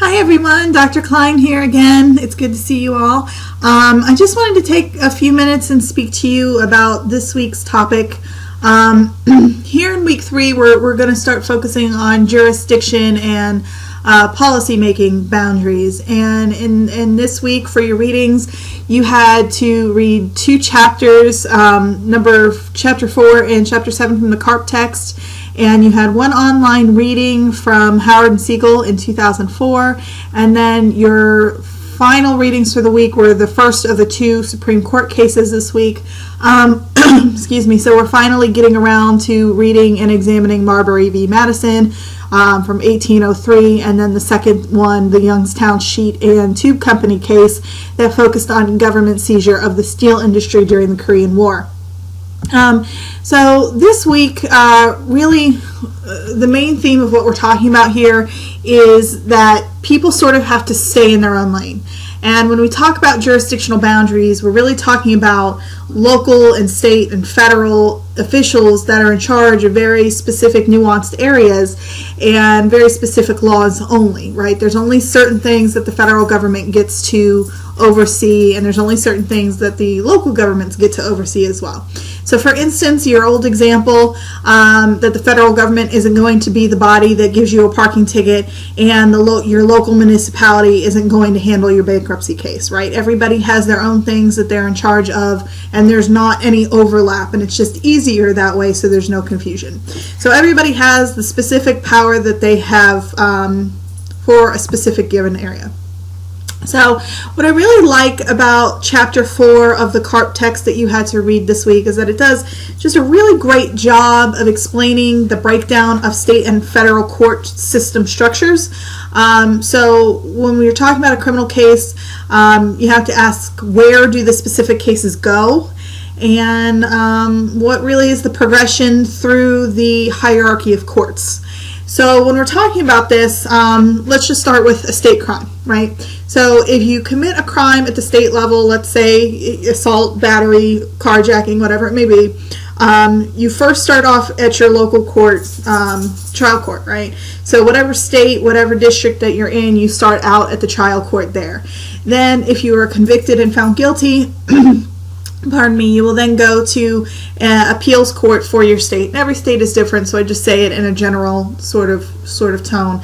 Hi everyone, Dr. Klein here again. It's good to see you all. I just wanted to take a few minutes and speak to you about this week's topic. Here in week 3, we're going to start focusing on jurisdiction and policy making boundaries. And in this week for your readings, you had to read 2 chapters, chapter 4 and chapter 7 from the CRIJ text. And you had 1 online reading from Howard and Siegel in 2004, and then your final readings for the week were the first of the 2 Supreme Court cases this week. Excuse me. So we're finally getting around to reading and examining Marbury v. Madison from 1803, and then the second one, the Youngstown Sheet and Tube Company case that focused on government seizure of the steel industry during the Korean War. So this week, really, the main theme of what we're talking about here is that people sort of have to stay in their own lane. And when we talk about jurisdictional boundaries, we're really talking about local and state and federal officials that are in charge of very specific nuanced areas and very specific laws only, right? There's only certain things that the federal government gets to oversee, and there's only certain things that the local governments get to oversee as well. So for instance, your old example, that the federal government isn't going to be the body that gives you a parking ticket, and your local municipality isn't going to handle your bankruptcy case, right? Everybody has their own things that they're in charge of, and there's not any overlap, and it's just easier that way so there's no confusion. So everybody has the specific power that they have for a specific given area. So what I really like about chapter 4 of the CRIJ text that you had to read this week is that it does just a really great job of explaining the breakdown of state and federal court system structures. So when we're talking about a criminal case, you have to ask, where do the specific cases go? And what really is the progression through the hierarchy of courts? So when we're talking about this, let's just start with a state crime, right? So if you commit a crime at the state level, let's say assault, battery, carjacking, whatever it may be, you first start off at your local court, trial court, right? So whatever state, whatever district that you're in, you start out at the trial court there. Then if you are convicted and found guilty, you will then go to appeals court for your state. And every state is different, so I just say it in a general sort of tone.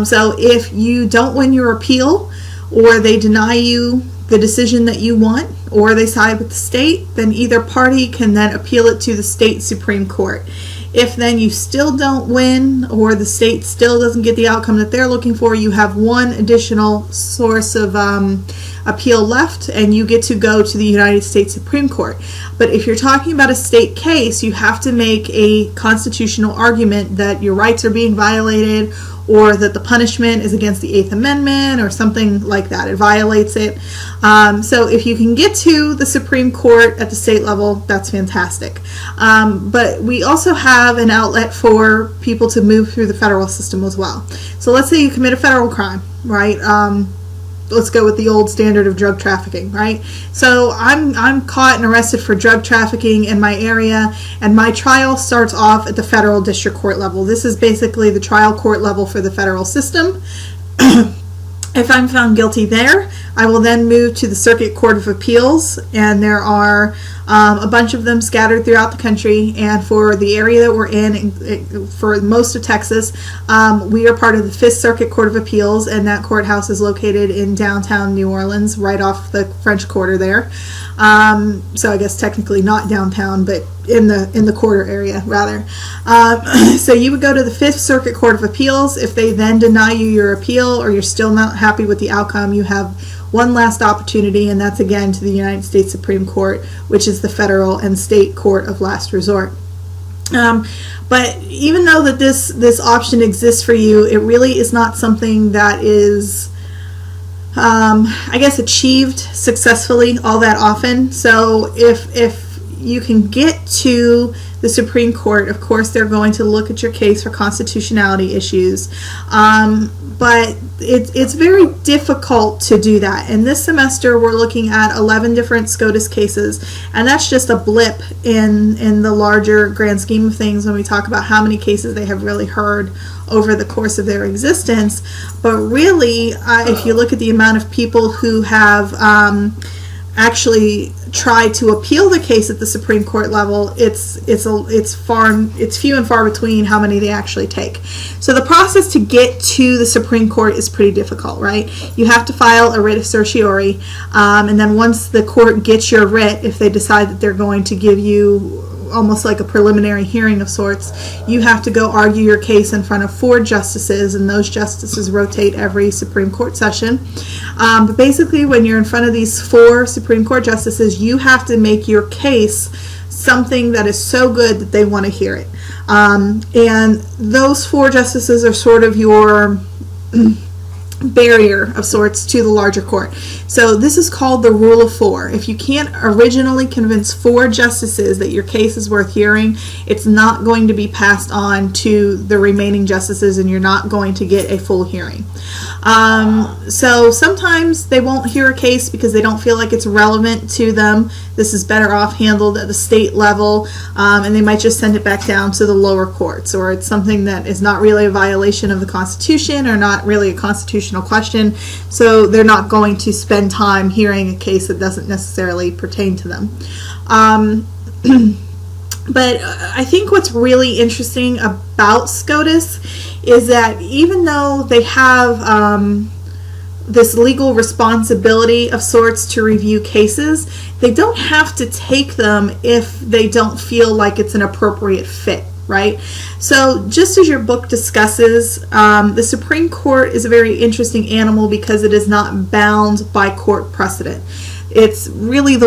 So if you don't win your appeal, or they deny you the decision that you want, or they side with the state, then either party can then appeal it to the state Supreme Court. If then you still don't win, or the state still doesn't get the outcome that they're looking for, you have one additional source of appeal left, and you get to go to the United States Supreme Court. But if you're talking about a state case, you have to make a constitutional argument that your rights are being violated, or that the punishment is against the 8th Amendment, or something like that. It violates it. So if you can get to the Supreme Court at the state level, that's fantastic. But we also have an outlet for people to move through the federal system as well. So let's say you commit a federal crime, right? Let's go with the old standard of drug trafficking, right? So I'm caught and arrested for drug trafficking in my area, and my trial starts off at the federal district court level. This is basically the trial court level for the federal system. If I'm found guilty there, I will then move to the Circuit Court of Appeals, and there are a bunch of them scattered throughout the country. And for the area that we're in, for most of Texas, we are part of the 5th Circuit Court of Appeals, and that courthouse is located in downtown New Orleans, right off the French Quarter there. So I guess technically not downtown, but in the quarter area rather. So you would go to the 5th Circuit Court of Appeals. If they then deny you your appeal, or you're still not happy with the outcome, you have one last opportunity, and that's again to the United States Supreme Court, which is the federal and state court of last resort. But even though that this option exists for you, it really is not something that is I guess achieved successfully all that often. So if you can get to the Supreme Court, of course, they're going to look at your case for constitutionality issues. But it's very difficult to do that. And this semester, we're looking at 11 different SCOTUS cases, and that's just a blip in the larger grand scheme of things when we talk about how many cases they have really heard over the course of their existence. But really, if you look at the amount of people who have actually tried to appeal the case at the Supreme Court level, it's few and far between how many they actually take. So the process to get to the Supreme Court is pretty difficult, right? You have to file a writ of certiorari, and then once the court gets your writ, if they decide that they're going to give you almost like a preliminary hearing of sorts, you have to go argue your case in front of 4 justices, and those justices rotate every Supreme Court session. But basically, when you're in front of these 4 Supreme Court justices, you have to make your case something that is so good that they want to hear it. And those 4 justices are sort of your barrier of sorts to the larger court. So this is called the rule of 4. If you can't originally convince 4 justices that your case is worth hearing, it's not going to be passed on to the remaining justices, and you're not going to get a full hearing. So sometimes they won't hear a case because they don't feel like it's relevant to them. This is better off handled at the state level, and they might just send it back down to the lower courts, or it's something that is not really a violation of the Constitution or not really a constitutional question, so they're not going to spend time hearing a case that doesn't necessarily pertain to them. But I think what's really interesting about SCOTUS is that even though they have this legal responsibility of sorts to review cases, they don't have to take them if they don't feel like it's an appropriate fit, right? So just as your book discusses, the Supreme Court is a very interesting animal because it is not bound by court precedent. It's really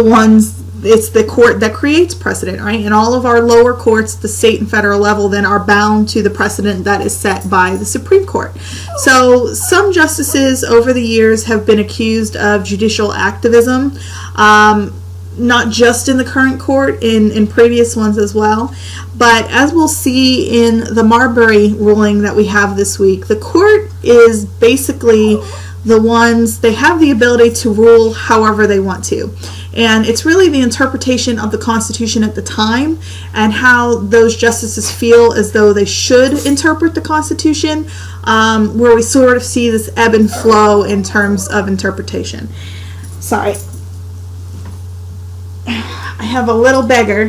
it's the court that creates precedent, right? And all of our lower courts, the state and federal level, then are bound to the precedent that is set by the Supreme Court. So some justices over the years have been accused of judicial activism, not just in the current court, in previous ones as well. But as we'll see in the Marbury ruling that we have this week, the court is basically they have the ability to rule however they want to. And it's really the interpretation of the Constitution at the time and how those justices feel as though they should interpret the Constitution, where we sort of see this ebb and flow in terms of interpretation. Sorry. I have a little beggar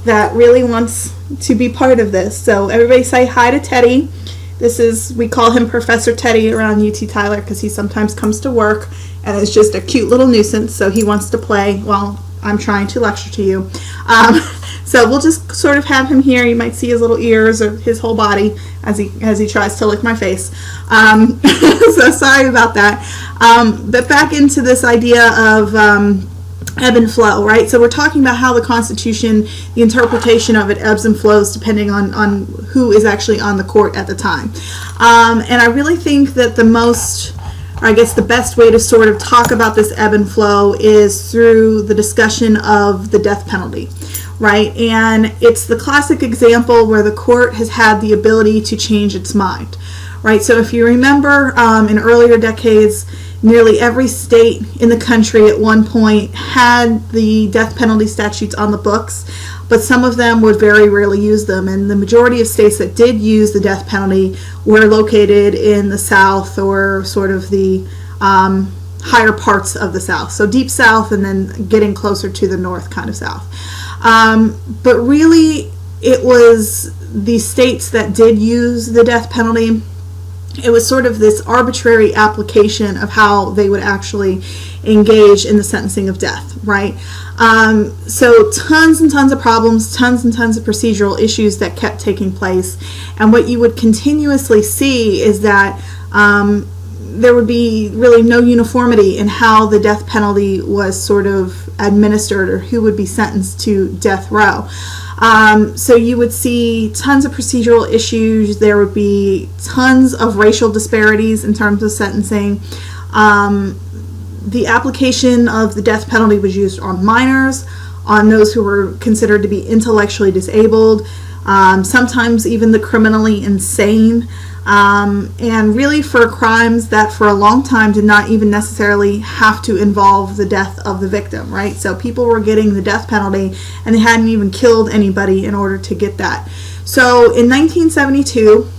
that really wants to be part of this. So everybody say hi to Teddy. We call him Professor Teddy around UT Tyler because he sometimes comes to work and is just a cute little nuisance, so he wants to play while I'm trying to lecture to you. So we'll just sort of have him here. You might see his little ears or his whole body as he tries to lick my face. So sorry about that. But back into this idea of ebb and flow, right? So we're talking about how the Constitution, the interpretation of it ebbs and flows depending on who is actually on the court at the time. And I really think that the best way to sort of talk about this ebb and flow is through the discussion of the death penalty, right? And it's the classic example where the court has had the ability to change its mind, right? So if you remember in earlier decades, nearly every state in the country at one point had the death penalty statutes on the books, but some of them would very rarely use them. And the majority of states that did use the death penalty were located in the South, or sort of the higher parts of the South. So deep South and then getting closer to the North kind of South. But really, it was the states that did use the death penalty. It was sort of this arbitrary application of how they would actually engage in the sentencing of death, right? So tons and tons of problems, tons and tons of procedural issues that kept taking place. And what you would continuously see is that there would be really no uniformity in how the death penalty was sort of administered or who would be sentenced to death row. So you would see tons of procedural issues. There would be tons of racial disparities in terms of sentencing. The application of the death penalty was used on minors, on those who were considered to be intellectually disabled, sometimes even the criminally insane, and really for crimes that for a long time did not even necessarily have to involve the death of the victim, right? So people were getting the death penalty and they hadn't even killed anybody in order to get that. So in 1972,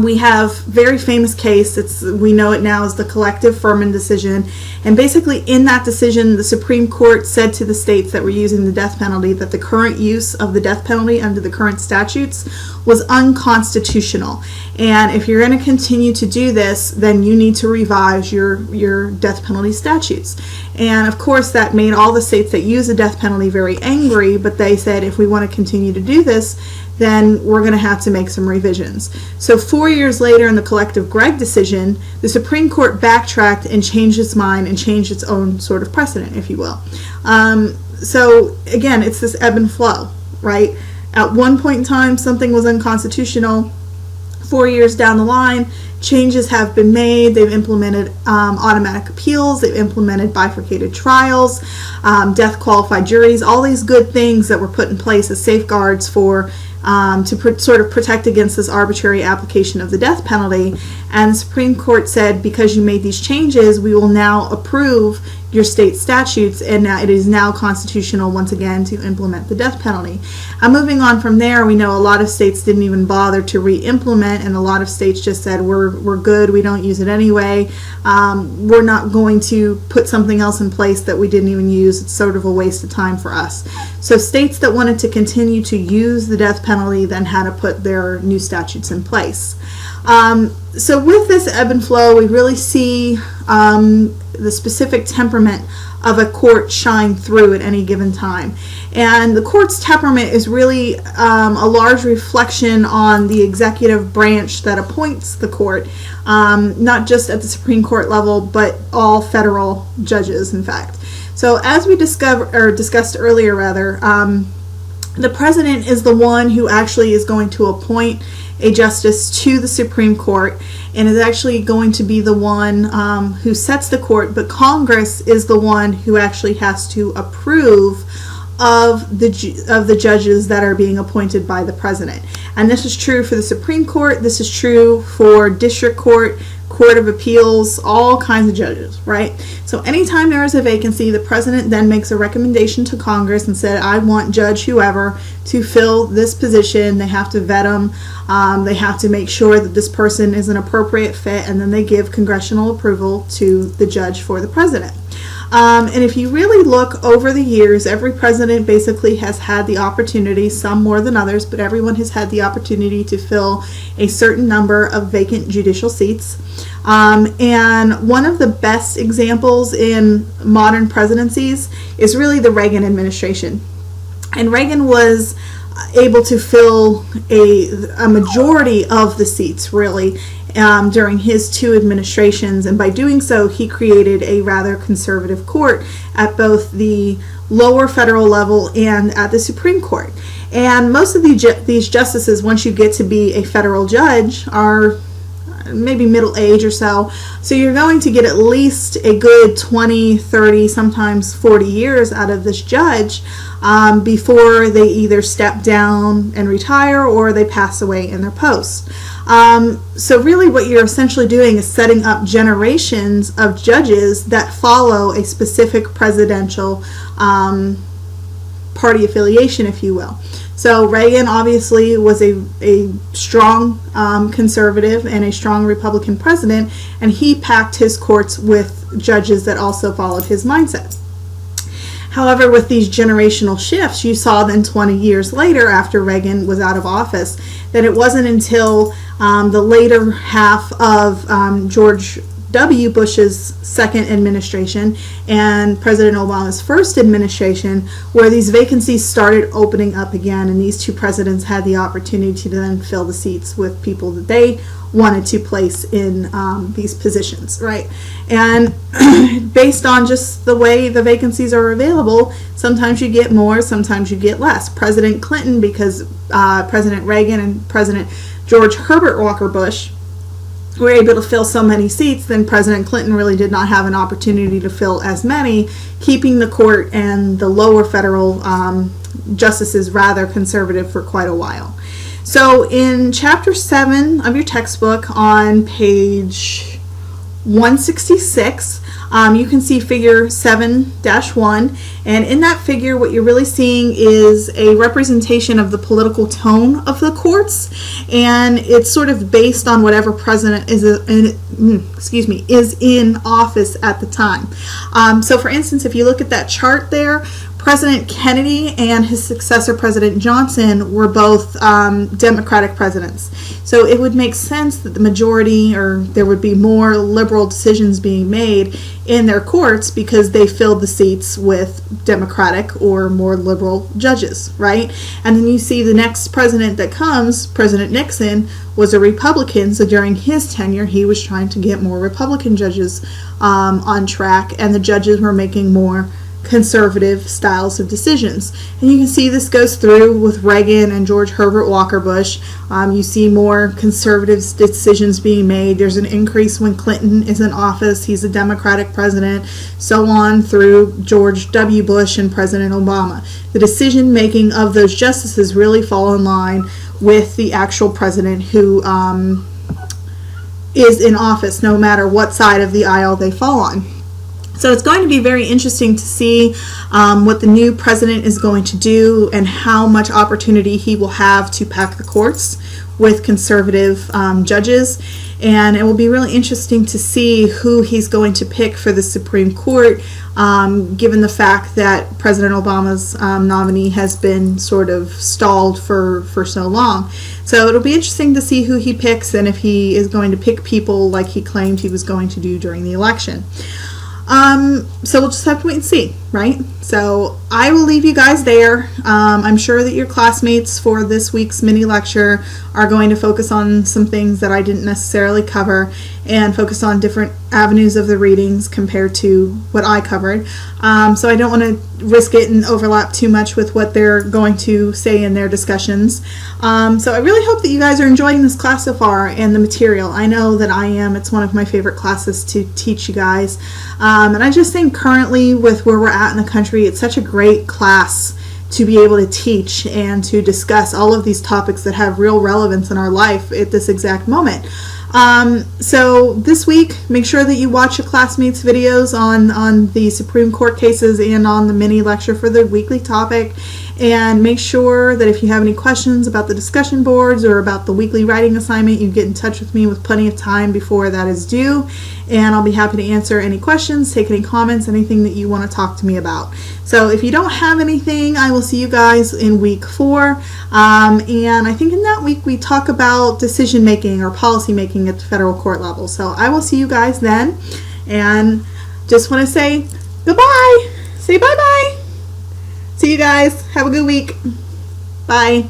we have very famous case. We know it now as the collective Furman decision. And basically in that decision, the Supreme Court said to the states that were using the death penalty that the current use of the death penalty under the current statutes was unconstitutional. And if you're going to continue to do this, then you need to revise your death penalty statutes. And of course that made all the states that use the death penalty very angry, but they said if we want to continue to do this, then we're going to have to make some revisions. So 4 years later in the collective CRIJ decision, the Supreme Court backtracked and changed its mind and changed its own sort of precedent, if you will. So again, it's this ebb and flow, right? At one point in time, something was unconstitutional. 4 years down the line, changes have been made. They've implemented automatic appeals. They've implemented bifurcated trials, death qualified juries, all these good things that were put in place as safeguards for sort of protect against this arbitrary application of the death penalty. And the Supreme Court said, because you made these changes, we will now approve your state statutes, and now it is now constitutional once again to implement the death penalty. And moving on from there, we know a lot of states didn't even bother to re-implement, and a lot of states just said, we're good, we don't use it anyway, we're not going to put something else in place that we didn't even use. It's sort of a waste of time for us. So states that wanted to continue to use the death penalty then had to put their new statutes in place. So with this ebb and flow, we really see the specific temperament of a court shine through at any given time. And the court's temperament is really a large reflection on the executive branch that appoints the court, not just at the Supreme Court level, but all federal judges, in fact. So as we discussed earlier, the president is the one who actually is going to appoint a justice to the Supreme Court, and is actually going to be the one who sets the court, but Congress is the one who actually has to approve of the judges that are being appointed by the president. And this is true for the Supreme Court, this is true for district court, Court of Appeals, all kinds of judges, right? So anytime there is a vacancy, the president then makes a recommendation to Congress and said, I want Judge whoever to fill this position. They have to vet them. They have to make sure that this person is an appropriate fit, and then they give congressional approval to the judge for the president. And if you really look over the years, every president basically has had the opportunity, some more than others, but everyone has had the opportunity to fill a certain number of vacant judicial seats. And one of the best examples in modern presidencies is really the Reagan administration. And Reagan was able to fill a majority of the seats, really, during his 2 administrations, and by doing so he created a rather conservative court at both the lower federal level and at the Supreme Court. And most of these justices, once you get to be a federal judge, are maybe middle age or so you're going to get at least a good 20, 30, sometimes 40 years out of this judge before they either step down and retire or they pass away in their post. So really what you're essentially doing is setting up generations of judges that follow a specific presidential party affiliation, if you will. So Reagan obviously was a strong conservative and a strong Republican president, and he packed his courts with judges that also followed his mindset. However, with these generational shifts, you saw then 20 years later, after Reagan was out of office, that it wasn't until the later half of George W. Bush's second administration and President Obama's first administration where these vacancies started opening up again, and these 2 presidents had the opportunity to then fill the seats with people that they wanted to place in these positions, right? And based on just the way the vacancies are available, sometimes you get more, sometimes you get less. President Clinton, because President Reagan and President George Herbert Walker Bush were able to fill so many seats, then President Clinton really did not have an opportunity to fill as many, keeping the court and the lower federal justices rather conservative for quite a while. So in Chapter 7 of your textbook on page 166, you can see figure 7-1, and in that figure what you're really seeing is a representation of the political tone of the courts, and it's sort of based on whatever president is in office at the time. So for instance, if you look at that chart there, President Kennedy and his successor, President Johnson, were both Democratic presidents. So it would make sense that the majority, or there would be more liberal decisions being made in their courts because they filled the seats with Democratic or more liberal judges, right? And then you see the next president that comes, President Nixon, was a Republican, so during his tenure he was trying to get more Republican judges on track, and the judges were making more conservative styles of decisions. And you can see this goes through with Reagan and George Herbert Walker Bush. You see more conservative decisions being made. There's an increase when Clinton is in office. He's a Democratic president. So on through George W. Bush and President Obama. The decision making of those justices really fall in line with the actual president who is in office, no matter what side of the aisle they fall on. So it's going to be very interesting to see what the new president is going to do and how much opportunity he will have to pack the courts with conservative judges. And it will be really interesting to see who he's going to pick for the Supreme Court, given the fact that President Obama's nominee has been sort of stalled for so long. So it'll be interesting to see who he picks and if he is going to pick people like he claimed he was going to do during the election. So we'll just have to wait and see, right? So I will leave you guys there. I'm sure that your classmates for this week's mini lecture are going to focus on some things that I didn't necessarily cover and focus on different avenues of the readings compared to what I covered. So I don't want to risk it and overlap too much with what they're going to say in their discussions. So I really hope that you guys are enjoying this class so far and the material. I know that I am. It's one of my favorite classes to teach you guys. And I just think currently with where we're at in the country, it's such a great class to be able to teach and to discuss all of these topics that have real relevance in our life at this exact moment. So this week, make sure that you watch your classmates' videos on the Supreme Court cases and on the mini lecture for the weekly topic. And make sure that if you have any questions about the discussion boards or about the weekly writing assignment, you get in touch with me with plenty of time before that is due. And I'll be happy to answer any questions, take any comments, anything that you want to talk to me about. So if you don't have anything, I will see you guys in week 4. And I think in that week we talk about decision making or policy making at the federal court level. So I will see you guys then. And just want to say goodbye. Say bye-bye. See you guys. Have a good week. Bye.